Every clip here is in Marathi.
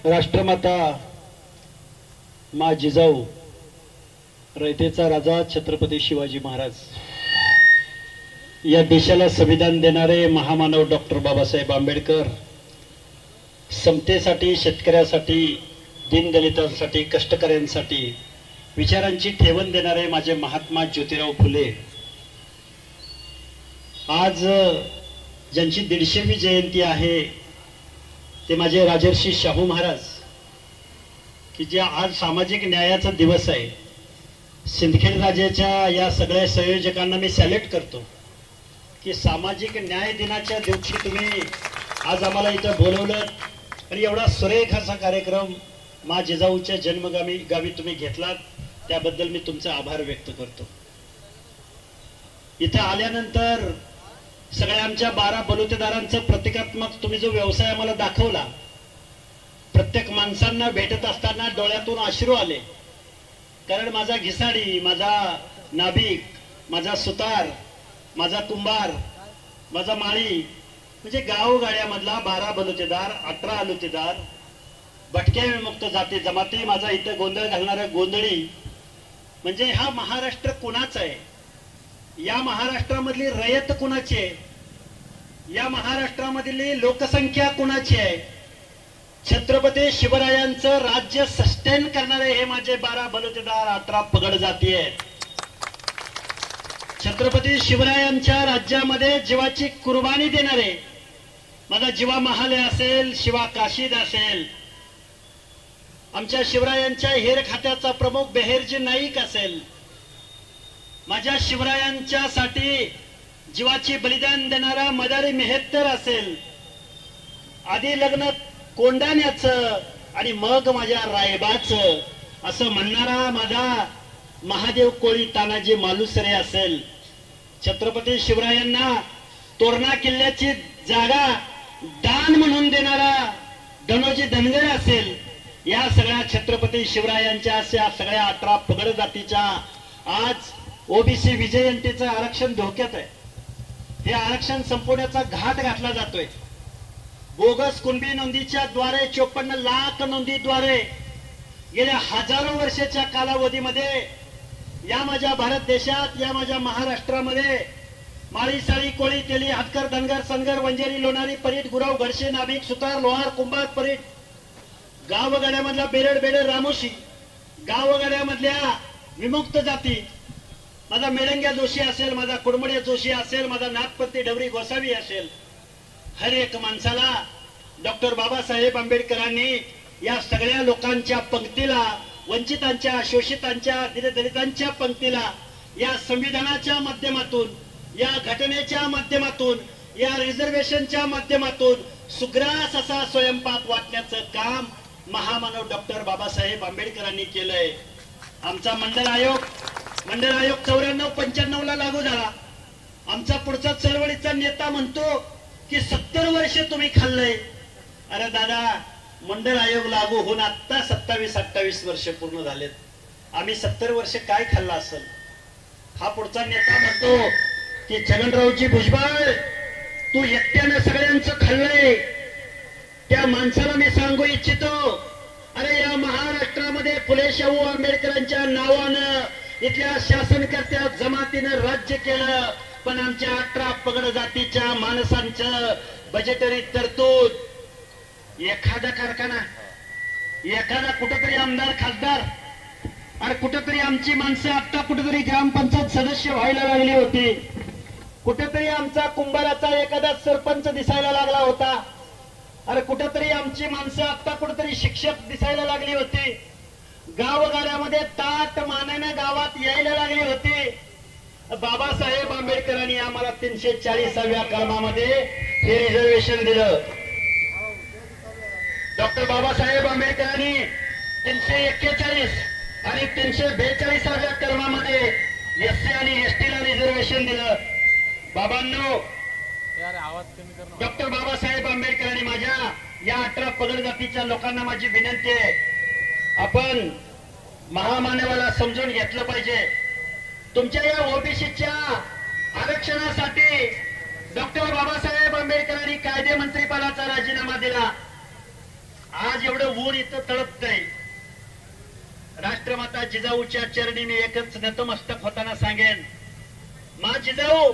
राष्ट्रमाता मा जिजाऊ रयतेचा राजा छत्रपती शिवाजी महाराज, या देशाला संविधान देणारे महामानव डॉक्टर बाबासाहेब आंबेडकर, समतेसाठी, शेतकऱ्यासाठी, दीनदलितांसाठी, कष्टकऱ्यांसाठी विचारांची ठेवण देणारे माझे महात्मा ज्योतिराव फुले, आज ज्यांची 150वी जयंती आहे ते माझे राजर्षी शाहू महाराज, की जे आज सामाजिक न्यायाचा दिवस आहे. सिंदखेड राजाच्या या सगळ्या संयोजकांना मी सॅल्यूट करतो की सामाजिक न्याय दिनाच्या दिवशी तुम्ही आज आम्हाला इथं बोलवलं आणि एवढा सुरेख असा कार्यक्रम मा जिजाऊच्या जन्मगावी तुम्ही घेतलात, त्याबद्दल मी तुमचा आभार व्यक्त करतो. इथं आल्यानंतर सगळ्या आमच्या 12 बलुतेदारांचं प्रतिकात्मक तुम्ही जो व्यवसाय आम्हाला दाखवला, प्रत्येक माणसांना भेटत असताना डोळ्यातून अश्रू आले. कारण माझा घिसाडी, माझा नाभिक, माझा सुतार, माझा कुंभार, माझा माळी, म्हणजे गावगाड्यामधला 12 बलुतेदार, 18 अलुतेदार, भटक्या विमुक्त जाती जमाती, माझा इथं गोंधळ घालणारा गोंधळी, म्हणजे हा महाराष्ट्र कुणाचा आहे? या महाराष्ट्रामधली रयत कुणाची आहे? या महाराष्ट्रामधली लोकसंख्या कुणाची आहे? छत्रपती शिवरायांचं राज्य सस्टेन करणारे हे माझे 12 बलुतेदार, 18 पगड जाती आहेत. छत्रपती शिवरायांच्या राज्यामध्ये जीवाची कुर्बानी देणारे माझा जीवा महाले असेल, शिवा काशीद असेल, आमच्या शिवरायांच्या हेर खात्याचा प्रमुख बेहेरजी नाईक असेल, माझ्या शिवरायांच्यासाठी जीवाची बलिदान देणारा मदारी मेहत्तर असेल, आधी लग्न कोंडाण्याचं आणि मग माझ्या रायबाचं असं म्हणणारा माझा महादेव कोळी तानाजी मालुसरे असेल, छत्रपती शिवरायांना तोरणा किल्ल्याची जागा दान म्हणून देणारा धनोजी धनगर असेल, या सगळ्या छत्रपती शिवरायांच्या अशा सगळ्या 18 पगड जातीच्या आज ओबीसी विजयंतीचं आरक्षण धोक्यात आहे. हे आरक्षण संपवण्याचा घाट घातला जातोय. बोगस कुणबी नोंदीच्या द्वारे 54 लाख नोंदीद्वारे गेल्या हजारो वर्षाच्या कालावधीमध्ये या माझ्या भारत देशात, या माझ्या महाराष्ट्रामध्ये माळी, साळी, कोळी, तेली, हातकर, धनगर, सनगर, वंजारी, लोणारी, परीट, गुराव, घडशे, नाभिक, सुतार, लोहार, कुंभार, परीट, गावगाड्यामधला बेरड, रामोशी, गावगाड्यामधल्या विमुक्त जाती, माझा मेळंग्या जोशी असेल, माझा कुडमड्या जोशी असेल, माझा नाथपती डवरी गोसावी असेल, हर एक माणसाला डॉक्टर बाबासाहेब आंबेडकरांनी या सगळ्या लोकांच्या पंक्तीला, वंचितांच्या, शोषितांच्या, दलितांच्या पंक्तीला या संविधानाच्या माध्यमातून, या घटनेच्या माध्यमातून, या रिझर्वेशनच्या माध्यमातून सुग्रास असा स्वयंपाक वाटण्याचं काम महामानव डॉक्टर बाबासाहेब आंबेडकरांनी केलंय. आमचा मंडल आयोग 94-95 ला लागू झाला. आमचा पुढचा चळवळीचा नेता म्हणतो की 70 वर्ष तुम्ही खाल्लंय. अरे दादा, मंडळ आयोग लागू होऊन आता 27-28 वर्ष पूर्ण झालेत. आम्ही 70 वर्ष काय खाल्लं असेल? हा पुढचा नेता म्हणतो की छगनरावजी भुजबळ, तू एकट्यानं सगळ्यांचं खाल्लंय. त्या माणसाला मी सांगू इच्छितो, अरे या महाराष्ट्रामध्ये फुले शाहू आंबेडकरांच्या नावानं इथल्या शासनकर्त्या जमातीनं राज्य केलं, पण आमच्या 18 पगड जातीच्या माणसांचं बजेटरी तरतूद, एखादा कारखाना, एखादा कुठेतरी आमदार, खासदार, अरे कुठेतरी आमची माणसं आता कुठेतरी ग्रामपंचायत सदस्य व्हायला लागली होती, कुठेतरी आमचा कुंभाराचा एखादा सरपंच दिसायला लागला होता, अरे कुठेतरी आमची माणसं आता कुठेतरी शिक्षक दिसायला लागली होती, गावगाड्यामध्ये ताट मानाने गावात यायला लागली होती. बाबासाहेब आंबेडकरांनी आम्हाला 340व्या कलमामध्ये हे रिझर्वेशन दिलं. डॉक्टर बाबासाहेब आंबेडकरांनी 341 आणि 342व्या कलमामध्ये एससी आणि एसटीला रिझर्वेशन दिलं. बाबांनो, डॉक्टर बाबासाहेब आंबेडकरांनी माझ्या या 18 पगड जातीच्या लोकांना माझी विनंती आहे, आपण महामानवाला समजून घेतलं पाहिजे. तुमच्या या ओबीसीच्या आरक्षणासाठी डॉक्टर बाबासाहेब आंबेडकरांनी कायदे मंत्रीपदाचा राजीनामा दिला. आज एवढं ऊन इथं तळपतंय. राष्ट्रमाता जिजाऊच्या चरणी मी एकच नतमस्तक होताना सांगेन, मा जिजाऊ,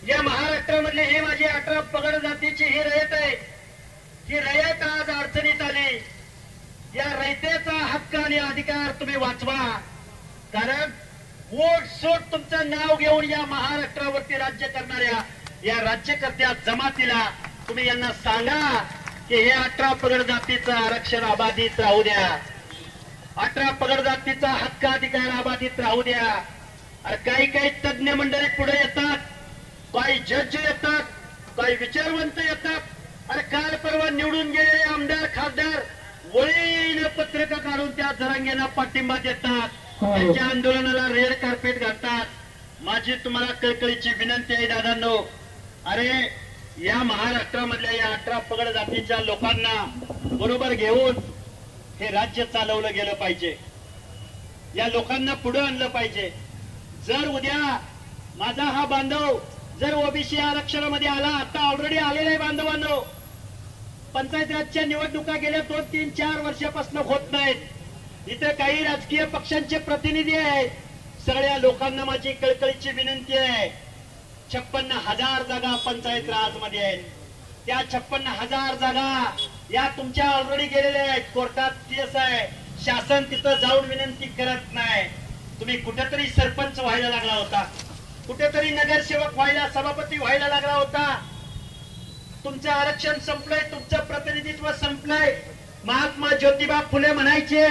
या महाराष्ट्रामधले हे माझी 18 पगड जातीची ही रयत आहे. ही रयत आज अडचणीत आली. या रयतेचा हक्क आणि अधिकार तुम्ही वाचवा. कारण वोट सोट तुमचं नाव घेऊन या महाराष्ट्रावरती राज्य करणाऱ्या या राज्यकर्त्या जमातीला तुम्ही यांना सांगा की हे 18 पगड जातीचं आरक्षण अबाधित राहू द्या. 18 पगड जातीचा हक्क अधिकार अबाधित राहू द्या. अरे काही काही तज्ञ मंडळी पुढे येतात, काही जज येतात, काही विचारवंत येतात. अरे काल परवा निवडून गेलेले आमदार खासदार वळीनं पत्रक काढून त्या जरांगेला पाठिंबा देतात, त्यांच्या आंदोलनाला रेड कार्पेट घालतात. माझी तुम्हाला कळकळीची विनंती आहे दादांनो, अरे या महाराष्ट्रामधल्या या 18 पगड जातीच्या लोकांना बरोबर घेऊन हे राज्य चालवलं गेलं पाहिजे. या लोकांना पुढे आणलं पाहिजे. जर उद्या माझा हा बांधव जर ओबीसी आरक्षणामध्ये आला, आता ऑलरेडी आलेला आहे बांधवांनो, पंचायत राजच्या निवडणुका गेल्या 2, 3, 4 वर्षापासून होत नाहीत. इथे काही राजकीय पक्षांचे प्रतिनिधी आहेत. सगळ्या लोकांना माझी कळकळीची विनंती आहे, 56,000 जागा पंचायत राज मध्ये आहेत. त्या 56,000 जागा या तुमच्या ऑलरेडी गेलेल्या आहेत. कोर्टात केस आहे, शासन तिथं जाऊन विनंती करत नाही. तुम्ही कुठेतरी सरपंच व्हायला लागला होता, कुठेतरी नगरसेवक व्हायला, सभापती व्हायला लागला होता. तुमचं आरक्षण संपलंय, तुमचं प्रतिनिधित्व संपलंय. महात्मा ज्योतिबा फुले म्हणायचे,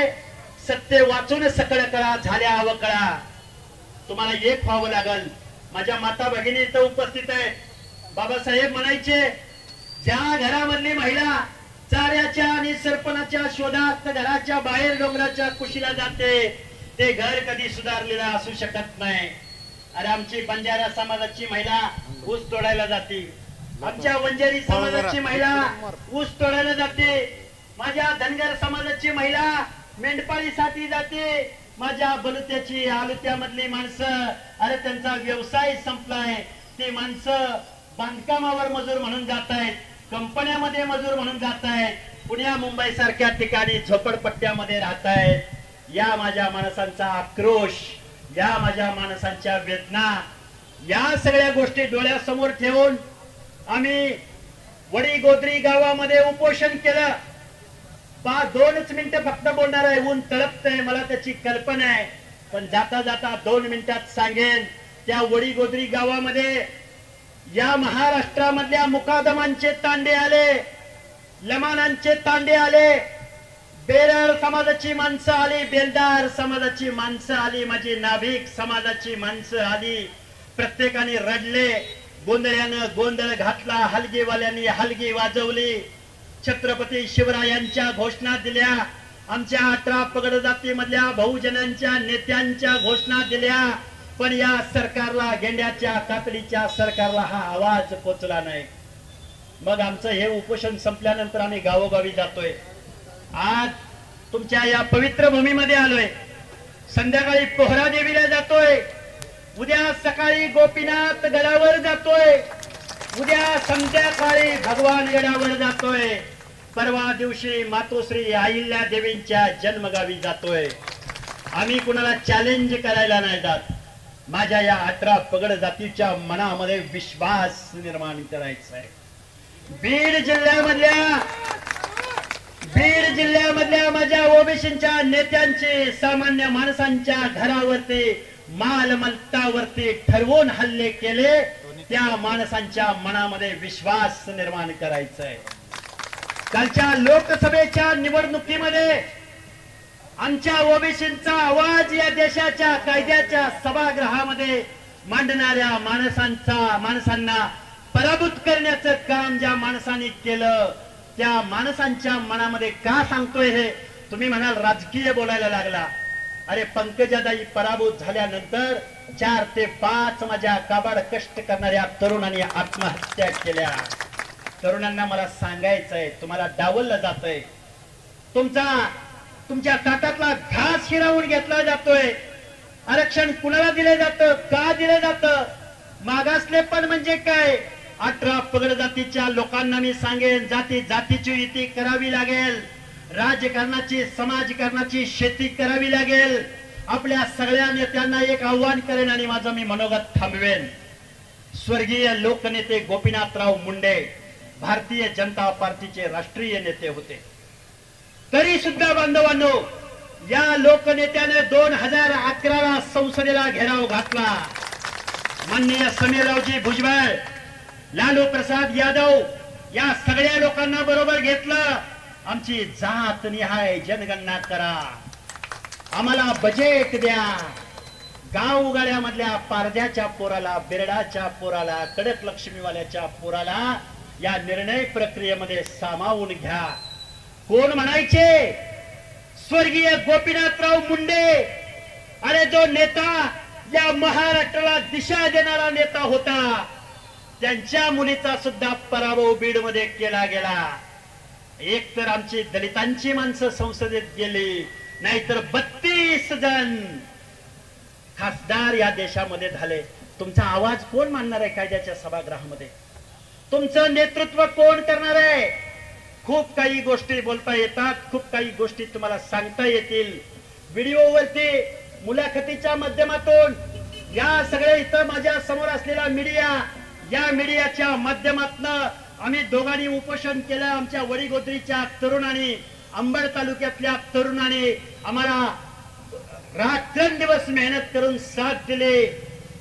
सत्य वाचून सकळ कळा, झाल्या अवकळा. तुम्हाला एक व्हावं लागल. माझ्या माता भगिनी इथं उपस्थित आहे. बाबासाहेब म्हणायचे, ज्या घरामधली महिला चाऱ्याच्या आणि सरपणाच्या शोधात घराच्या बाहेर डोंगराच्या कुशीला जाते, ते घर कधी सुधारलेलं असू शकत नाही. अरे आमची बंजारा समाजाची महिला ऊस तोडायला जाते, आमच्या वंजारी समाजाची महिला ऊस तोडायला जाते, माझ्या धनगर समाजाची महिला मेंढपाळीसाठी जाते, माझ्या बलुत्याची आलुत्यामधली माणसं, अरे त्यांचा व्यवसाय संपलाय, ते माणसं बांधकामावर मजूर म्हणून जात आहेत, कंपन्यामध्ये मजूर म्हणून जात आहेत, पुण्या मुंबई सारख्या ठिकाणी झोपडपट्ट्यामध्ये राहत आहेत. या माझ्या माणसांचा आक्रोश, या माझ्या माणसांच्या वेदना, या सगळ्या गोष्टी डोळ्यासमोर ठेवून आम्ही वडीगोद्री गावामध्ये उपोषण केलं. 2च मिनिटं फक्त बोलणार आहे. ऊन तळपतंय, मला त्याची कल्पना आहे, पण जाता जाता 2 मिनिटात सांगेन. त्या वडीगोद्री गावामध्ये या महाराष्ट्रामधल्या मुकादमांचे तांडे आले, लमानांचे तांडे आले, बेरळ समाजाची माणसं आली, बेलदार समाजाची माणसं आली, माझी नाभिक समाजाची माणसं आली. प्रत्येकाने रडले, गोंधळ्यानं गोंधळ घातला, हलगीवाल्यांनी हलगी वाजवली, छत्रपती शिवरायांच्या घोषणा दिल्या, आमच्या 18 पगड जातीमधल्या बहुजनांच्या नेत्यांच्या घोषणा दिल्या. पण या सरकारला, गेंड्याच्या कातडीच्या सरकारला हा आवाज पोचला नाही. मग आमचं हे उपोषण संपल्यानंतर आम्ही गावोगावी जातोय. आज तुमच्या या पवित्र भूमीमध्ये आलोय, संध्याकाळी पोहरा देवीला जातोय, उद्या सकाळी गोपीनाथ गडावर जातोय, उद्या संध्याकाळी भगवान गडावर जातोय, परवा दिवशी मातोश्री अहिल्या देवींच्या जन्मगावी जातोय. आम्ही कुणाला चॅलेंज करायला नाही जात. माझ्या या 18 पगड जातीच्या मनामध्ये विश्वास निर्माण करायचा आहे. बीड जिल्ह्यामधल्या माझ्या ओबीसीच्या नेत्यांचे, सामान्य माणसांच्या घरावरती, मालमत्तावरती ठरवून हल्ले केले. त्या माणसांच्या मनामध्ये विश्वास निर्माण करायचा आहे. कालच्या लोकसभेच्या निवडणुकीमध्ये आमच्या ओबीसींचा आवाज या देशाच्या कायद्याच्या सभागृहामध्ये मांडणाऱ्या माणसांना पराभूत करण्याचं काम ज्या माणसांनी केलं, त्या माणसांच्या मनामध्ये का सांगतोय हे तुम्ही म्हणाल राजकीय बोलायला लागला. अरे पंकजाताई पराभूत झाल्यानंतर 4 ते 5 माझ्या काबाड कष्ट करणाऱ्या तरुणांनी आत्महत्या केल्या. तरुणांना मला सांगायचंय, तुम्हाला डावललं जातंय, तुमच्या ताटातला घास हिरावून घेतला जातोय. आरक्षण कुणाला दिलं जातं, का दिलं जातं, मागासलेपण म्हणजे काय. 18 पगड जातीच्या लोकांना मी सांगेन, जातीची युती करावी लागेल. राजकारणाची समाजकारणाची शेती करावी लागेल. आपल्या सगळ्या नेत्यांना एक आव्हान करेन आणि माझं मी मनोगत थांबवेन. स्वर्गीय लोकनेते गोपीनाथराव मुंडे भारतीय जनता पार्टीचे राष्ट्रीय नेते होते. तरी सुद्धा बांधवांनो, या लोकनेत्याने 2011ला संसदेला घेराव घातला. माननीय समीररावजी भुजबळ, लालू प्रसाद यादव या सगळ्या लोकांना बरोबर घेतलं. आमची जात निहाय जनगणना करा, आम्हाला बजेट द्या. गावगाड्यामधल्या पारध्याच्या पोराला, बिरडाच्या पोराला, कडक लक्ष्मीवाल्याच्या पोराला या निर्णय प्रक्रियेमध्ये सामावून घ्या. कोण म्हणायचे? स्वर्गीय गोपीनाथराव मुंडे. अरे जो नेता या महाराष्ट्राला दिशा देणारा नेता होता, त्यांच्या मुलीचा सुद्धा पराभव बीडमध्ये केला गेला. एक तर आमची दलितांची माणसं संसदेत गेली, नाहीतर 32 जण खासदार या देशामध्ये झाले. तुमचा आवाज कोण मानणार आहे कायद्याच्या सभागृहामध्ये? तुमचं नेतृत्व कोण करणार आहे? खूप काही गोष्टी बोलता येतात, खूप काही गोष्टी तुम्हाला सांगता येतील. व्हिडिओवरती मुलाखतीच्या माध्यमातून या सगळ्या इथं माझ्या समोर असलेला मीडिया, या मीडियाच्या माध्यमातून आम्ही दोघांनी उपोषण केलं. आमच्या वडीगोद्रीच्या तरुणांनी, अंबड तालुक्यातल्या तरुणांनी आम्हाला रात्रंदिवस मेहनत करून साथ दिली.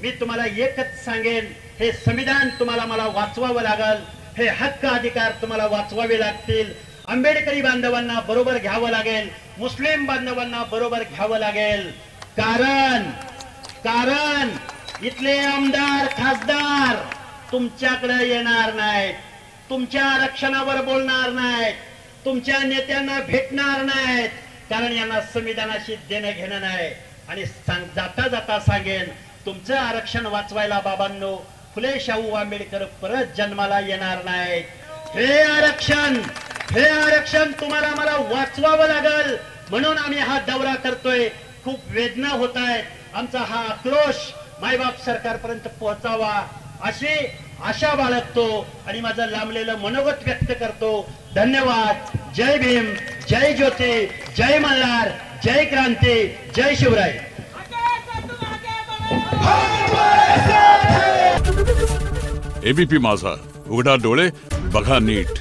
मी तुम्हाला एकच सांगेन, हे संविधान तुम्हाला मला वाचवावं लागल, हे हक्क अधिकार तुम्हाला वाचवावे लागतील. आंबेडकरी बांधवांना बरोबर घ्यावं लागेल, मुस्लिम बांधवांना बरोबर घ्यावं लागेल. कारण इथले आमदार खासदार तुमच्याकडे येणार नाहीत, तुमच्या आरक्षणावर बोलणार नाहीत, तुमच्या नेत्यांना भेटणार नाहीत, कारण यांना संविधानाशी देणं घेणं नाही. आणि जाता जाता सांगेन, तुमचं आरक्षण वाचवायला बाबांनो फुले शाहू आंबेडकर परत जन्माला येणार नाहीत. हे आरक्षण तुम्हाला मला वाचवावं लागल, म्हणून आम्ही हा दौरा करतोय. खूप वेदना होत आहेत. आमचा हा आक्रोश मायबाप सरकारपर्यंत पोहोचावा अशी आशा बाळगतो आणि माझं लांबलेलं मनोगत व्यक्त करतो. धन्यवाद. जय भीम, जय ज्योती, जय मल्हार, जय क्रांती, जय शिवराय. एबीपी माझा, उघडा डोळे बघा नीट.